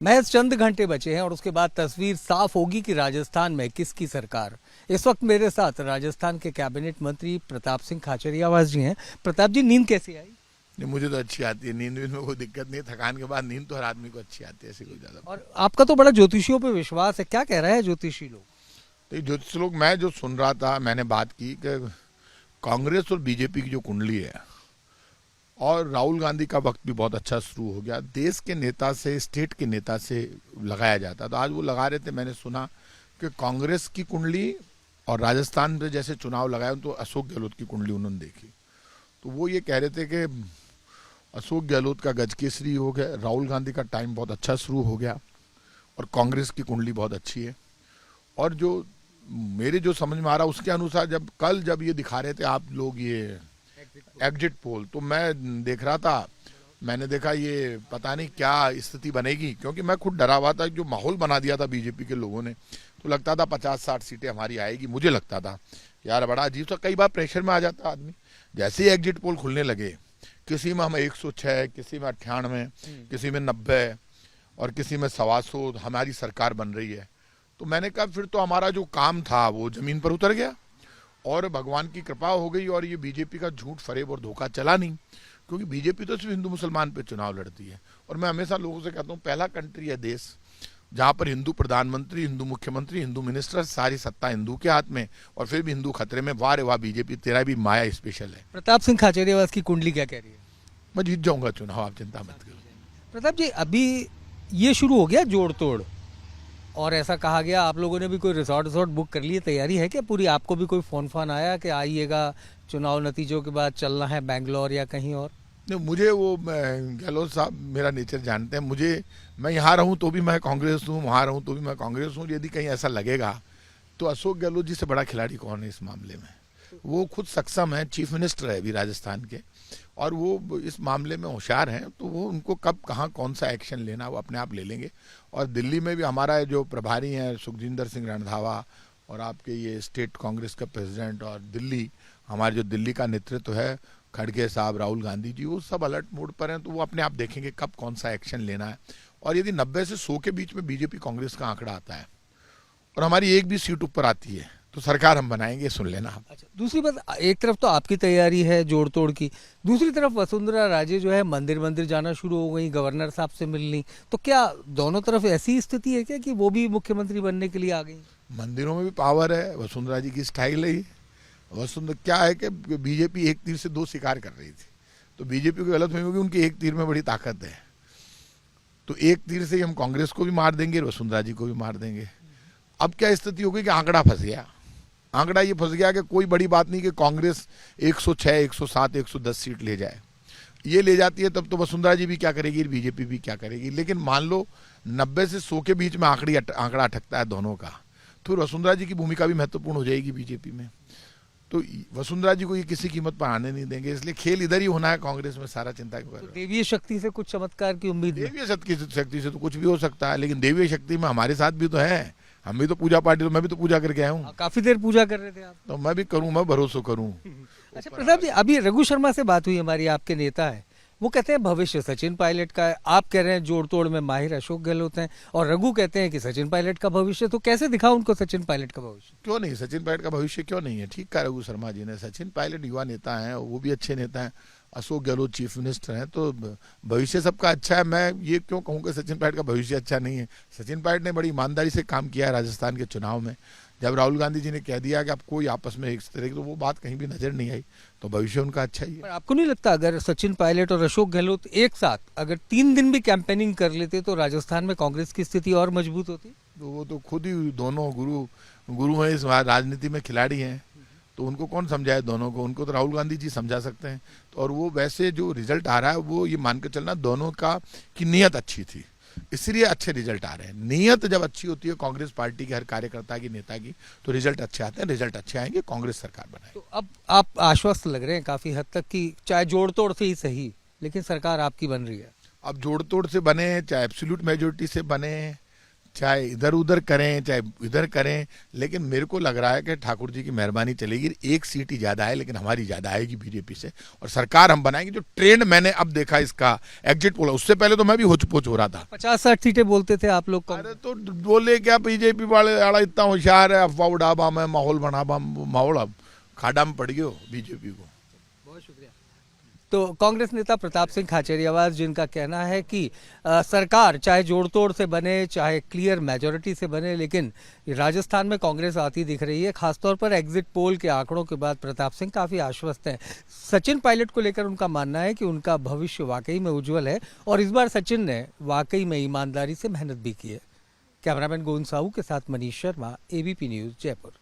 महज चंद घंटे बचे हैं और उसके बाद तस्वीर साफ होगी कि राजस्थान में किसकी सरकार। इस वक्त मेरे साथ राजस्थान के कैबिनेट मंत्री प्रताप सिंह खाचरियावास जी हैं। प्रताप जी, नींद कैसी आई? नहीं, मुझे तो अच्छी आती है नींद में कोई दिक्कत नहीं। थकान के बाद नींद तो हर आदमी को अच्छी आती है, ऐसी कोई ज्यादा। और आपका तो बड़ा ज्योतिषियों पे विश्वास है, क्या कह रहे हैं ज्योतिषी लोग? तो ज्योतिष लोग, मैं जो सुन रहा था, मैंने बात की कि कांग्रेस और बीजेपी की जो कुंडली है, और राहुल गांधी का वक्त भी बहुत अच्छा शुरू हो गया। देश के नेता से, स्टेट के नेता से लगाया जाता, तो आज वो लगा रहे थे। मैंने सुना कि कांग्रेस की कुंडली और राजस्थान में जैसे चुनाव लगाए तो अशोक गहलोत की कुंडली उन्होंने देखी, तो वो ये कह रहे थे कि अशोक गहलोत का गजकेसरी हो गया, राहुल गांधी का टाइम बहुत अच्छा शुरू हो गया और कांग्रेस की कुंडली बहुत अच्छी है। और जो मेरे जो समझ में आ रहा उसके अनुसार, जब ये दिखा रहे थे आप लोग ये एग्जिट पोल, तो मैं देख रहा था, मैंने देखा ये पता नहीं क्या स्थिति बनेगी, क्योंकि मैं खुद डरा हुआ था। जो माहौल बना दिया था बीजेपी के लोगों ने, तो लगता था 50-60 सीटें हमारी आएगी। मुझे लगता था यार बड़ा अजीब सा, कई बार प्रेशर में आ जाता आदमी। जैसे ही एग्जिट पोल खुलने लगे, किसी में हम 106, किसी में 98, किसी में 90 और किसी में 125 हमारी सरकार बन रही है, तो मैंने कहा फिर तो हमारा जो काम था वो जमीन पर उतर गया और भगवान की कृपा हो गई। और ये बीजेपी का झूठ, फरेब और धोखा चला नहीं, क्योंकि बीजेपी तो सिर्फ हिंदू मुसलमान पे चुनाव लड़ती है। और मैं हमेशा लोगों से कहता हूँ, पहला कंट्री है देश जहाँ पर हिंदू प्रधानमंत्री, हिंदू मुख्यमंत्री, हिंदू मिनिस्टर, सारी सत्ता हिंदू के हाथ में, और फिर भी हिंदू खतरे में। वाह रे वाह बीजेपी, तेरा भी माया स्पेशल है। प्रताप सिंह खाचरियावास की कुंडली क्या कह रही है? मैं जीत जाऊंगा चुनाव, आप चिंता मत करो। प्रताप जी, अभी ये शुरू हो गया जोड़ तोड़, और ऐसा कहा गया आप लोगों ने भी कोई रिसोर्ट बुक कर लिए, तैयारी है क्या पूरी? आपको भी कोई फोन आया कि आइएगा चुनाव नतीजों के बाद चलना है बैंगलोर या कहीं और? नहीं, मुझे वो गहलोत साहब मेरा नेचर जानते हैं। मैं यहाँ रहूँ तो भी मैं कांग्रेस हूँ, वहाँ रहूँ तो भी मैं कांग्रेस हूँ। यदि कहीं ऐसा लगेगा तो अशोक गहलोत जी से बड़ा खिलाड़ी कौन है इस मामले में? वो खुद सक्षम है, चीफ मिनिस्टर है अभी राजस्थान के, और वो इस मामले में होशियार हैं। तो वो, उनको कब कहाँ कौन सा एक्शन लेना वो अपने आप ले लेंगे। और दिल्ली में भी हमारा जो प्रभारी हैं सुखजिंदर सिंह रणधावा, और आपके ये स्टेट कांग्रेस का प्रेसिडेंट, और दिल्ली हमारे जो दिल्ली का नेतृत्व है, खड़गे साहब, राहुल गांधी जी, वो सब अलर्ट मोड पर हैं। तो वो अपने आप देखेंगे कब कौन सा एक्शन लेना है। और यदि 90 से 100 के बीच में बीजेपी कांग्रेस का आंकड़ा आता है और हमारी एक भी सीट ऊपर आती है, तो सरकार हम बनाएंगे, सुन लेना आप। अच्छा, दूसरी बात, एक तरफ तो आपकी तैयारी है जोड़ तोड़ की, दूसरी तरफ वसुंधरा राजे जो है मंदिर जाना शुरू हो गई, गवर्नर साहब से मिलनी। तो क्या दोनों तरफ ऐसी स्थिति है क्या कि वो भी मुख्यमंत्री बनने के लिए आ गई? मंदिरों में भी पावर है, वसुंधरा जी की स्टाइल है। वसुंधरा क्या है कि बीजेपी एक तीर से दो शिकार कर रही थी, तो बीजेपी को गलत होगी, उनकी एक तीर में बड़ी ताकत है। तो एक तीर से ही हम कांग्रेस को भी मार देंगे, वसुंधरा जी को भी मार देंगे। अब क्या स्थिति हो गई कि आंकड़ा फंस गया। आंकड़ा ये फंस गया कि कोई बड़ी बात नहीं कि कांग्रेस 106, 107, 110 सीट ले जाए। ये ले जाती है तब तो वसुंधरा जी भी क्या करेगी, बीजेपी भी क्या करेगी। लेकिन मान लो 90 से 100 के बीच में आंकड़ा अटकता है दोनों का, तो वसुंधरा जी की भूमिका भी महत्वपूर्ण हो जाएगी बीजेपी में। तो वसुंधरा जी को ये किसी कीमत पर आने नहीं देंगे, इसलिए खेल इधर ही होना है कांग्रेस में, सारा चिंता क्यों कर रहे हो? देवीय शक्ति से कुछ चमत्कार की उम्मीद? देवीय शक्ति से तो कुछ भी हो सकता है, लेकिन देवीय शक्ति में हमारे साथ भी तो है। हम भी तो पूजा पार्टी, तो मैं भी तो पूजा करके आया हूँ। काफी देर पूजा कर रहे थे आप। तो मैं भी करूँ, मैं भरोसा करूँ। अच्छा प्रताप जी, अभी रघु शर्मा से बात हुई हमारी, आपके नेता है, वो कहते हैं भविष्य सचिन पायलट का है। आप कह रहे हैं जोड़ तोड़ में माहिर अशोक गहलोत हैं, और रघु कहते हैं कि सचिन पायलट का भविष्य। तो कैसे दिखा उनको सचिन पायलट का भविष्य? क्यों नहीं, सचिन पायलट का भविष्य क्यों नहीं है? ठीक कहा रघु शर्मा जी ने। सचिन पायलट युवा नेता हैं, वो भी अच्छे नेता हैं। अशोक गहलोत चीफ मिनिस्टर हैं, तो भविष्य सबका अच्छा है। मैं ये क्यों कहूँ कि सचिन पायलट का भविष्य अच्छा नहीं है? सचिन पायलट ने बड़ी ईमानदारी से काम किया है राजस्थान के चुनाव में। जब राहुल गांधी जी ने कह दिया कि आप कोई आपस में एक तरह की, तो वो बात कहीं भी नजर नहीं आई, तो भविष्य उनका अच्छा ही है। पर आपको नहीं लगता अगर सचिन पायलट और अशोक गहलोत एक साथ अगर 3 दिन भी कैंपेनिंग कर लेते तो राजस्थान में कांग्रेस की स्थिति और मजबूत होती? तो वो तो खुद ही दोनों गुरु हैं इस राजनीति में, खिलाड़ी हैं, तो उनको कौन समझाए दोनों को? उनको तो राहुल गांधी जी समझा सकते हैं। तो और वो वैसे जो रिजल्ट आ रहा है, वो ये मान के चलना दोनों का की नीयत अच्छी थी, इसलिए अच्छे रिजल्ट आ रहे हैं। नीयत जब अच्छी होती है कांग्रेस पार्टी के हर कार्यकर्ता की, नेता की, तो रिजल्ट अच्छे आते हैं। रिजल्ट अच्छे आएंगे, कांग्रेस सरकार बनाएगी। तो अब आप आश्वस्त लग रहे हैं काफी हद तक कि चाहे जोड़ तोड़ से ही सही, लेकिन सरकार आपकी बन रही है। अब जोड़ तोड़ से बने, चाहे एब्सोल्यूट मेजोरिटी से बने, चाहे इधर उधर करें चाहे इधर करें, लेकिन मेरे को लग रहा है कि ठाकुर जी की मेहरबानी चलेगी। एक सीट ही ज्यादा है लेकिन हमारी ज्यादा आएगी बीजेपी से, और सरकार हम बनाएंगे। जो ट्रेंड मैंने अब देखा इसका एग्जिट पोल, उससे पहले तो मैं भी होच-पोच हो रहा था। 50-60 सीटें बोलते थे आप लोग अरे तो बोले क्या बीजेपी वाले आड़ा इतना होशियार है, अफवाह उड़ाबा में माहौल बनाबा, माहौल अब खाड़ा में पड़ गयो बीजेपी को। बहुत शुक्रिया। तो कांग्रेस नेता प्रताप सिंह खाचरियावास, जिनका कहना है कि सरकार चाहे जोड़ तोड़ से बने चाहे क्लियर मेजोरिटी से बने, लेकिन राजस्थान में कांग्रेस आती दिख रही है। खासतौर पर एग्जिट पोल के आंकड़ों के बाद प्रताप सिंह काफी आश्वस्त हैं। सचिन पायलट को लेकर उनका मानना है कि उनका भविष्य वाकई में उज्जवल है और इस बार सचिन ने वाकई में ईमानदारी से मेहनत भी की है। कैमरामैन गोविंद साहू के साथ मनीष शर्मा, एबीपी न्यूज, जयपुर।